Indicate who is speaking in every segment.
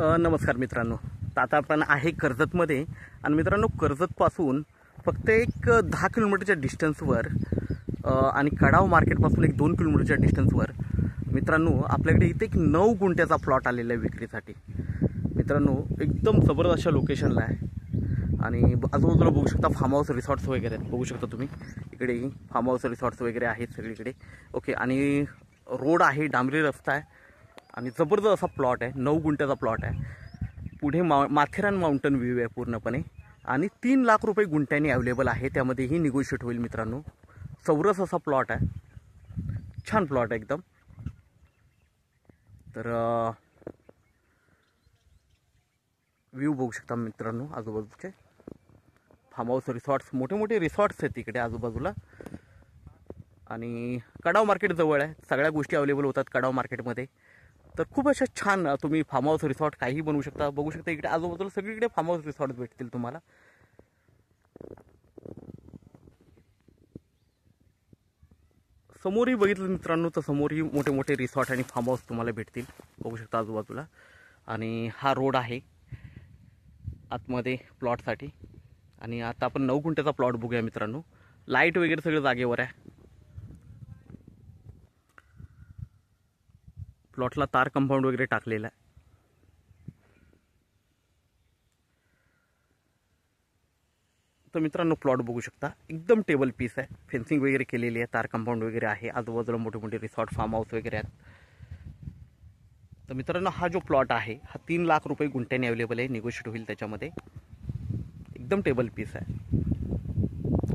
Speaker 1: नमस्कार मित्रांनो, तर आता आपण आहे कर्जतमध्ये आणि मित्रांनो कर्जतपासून फक्त एक 10 किलोमीटरच्या डिस्टन्सवर आणि कडाव मार्केटपासून एक 2 किलोमीटरच्या डिस्टन्सवर मित्रांनो आपल्याकडे इथे एक 9 गुंठ्याचा प्लॉट आलेला आहे विक्रीसाठी। मित्रांनो एकदम जबरदस्त अशा लोकेशनला आहे आणि आजूबाजूला बघू शकता फार्म हाऊस रिसॉर्ट्स वगैरे आहेत। बघू शकता तुम्ही इकडे फार्म हाऊस रिसॉर्ट्स वगैरे आहेत सगळीकडे। ओके, आणि रोड आहे, डांबरी रस्ता आहे आणि जबरदस्त असा प्लॉट आहे। 9 गुंठ्याचा प्लॉट आहे। पुढे माथेरान माउंटन व्ह्यू आहे पूर्णपणे आणि 3 लाख रुपये गुंठ्याने अवेलेबल आहे। त्यामध्येही निगोशिएट होईल मित्रांनो। चौरस असा प्लॉट आहे, छान प्लॉट आहे एकदम। तर व्ह्यू बघू शकता मित्रांनो आजूबाजूचे फार्म हाऊस रिसॉर्ट्स, मोठे मोठे रिसॉर्ट्स आहेत तिकडे आजूबाजूला आणि कडाव मार्केट जवळ आहे। सगळ्या गोष्टी अवेलेबल होतात कडाव मार्केटमध्ये। तर खूप अशा छान तुम्ही फार्म हाऊस रिसॉर्ट काही बनवू शकता। बघू शकता इकडे आजूबाजूला सगळीकडे फार्म हाऊस रिसॉर्ट भेटतील तुम्हाला। समोरही बघितलं मित्रांनो तर समोरही मोठे मोठे रिसॉर्ट आणि फार्म हाऊस तुम्हाला भेटतील। बघू शकता आजूबाजूला आणि हा रोड आहे आतमध्ये प्लॉटसाठी। आणि आता आपण 9 गुंठ्याचा प्लॉट बघूया मित्रांनो। लाईट वगैरे सगळं जागेवर आहे। प्लॉटला तार कंपाऊंड वगैरे टाकलेला आहे। तर मित्रांनो प्लॉट बघू शकता एकदम टेबल पीस आहे। फेन्सिंग वगैरे केलेली आहे, तार कंपाऊंड वगैरे आहे, आजूबाजूला मोठे मोठे रिसॉर्ट फार्म हाऊस वगैरे आहेत। तर मित्रांनो हा जो प्लॉट आहे हा 3 लाख रुपये गुंठ्याने अवेलेबल आहे, निगोशिएट होईल त्याच्यामध्ये। एकदम टेबल पीस आहे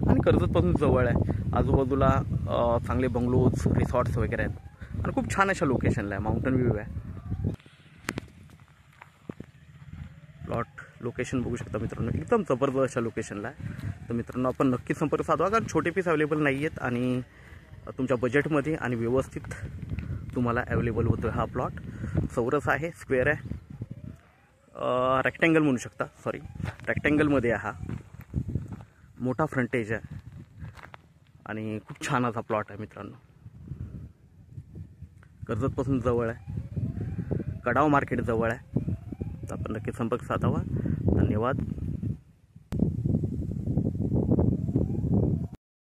Speaker 1: आणि कर्जतपासून जवळ आहे। आजूबाजूला चांगले बंगलोज रिसॉर्ट्स वगैरे आहेत आणि खूप छान अशा लोकेशनला आहे। माउंटन व्ह्यू आहे। प्लॉट लोकेशन बघू शकता मित्रांनो एकदम जबरदस्त अशा लोकेशनला आहे। तर मित्रांनो आपण नक्की संपर्क साधा, कारण छोटे पीस अवेलेबल नाही आहेत आणि तुमच्या बजेटमध्ये आणि व्यवस्थित तुम्हाला अवेलेबल होतो हा प्लॉट। चौरस आहे, स्क्वेअर आहे, रेक्टँगल म्हणू शकता, सॉरी रेक्टँगलमध्ये आहे। हा मोठा फ्रंटेज आहे आणि खूप छान असा प्लॉट आहे मित्रांनो। कर्जतपासून जवळ आहे, कडाव मार्केट जवळ आहे। तर आपण नक्की संपर्क साधावा। धन्यवाद।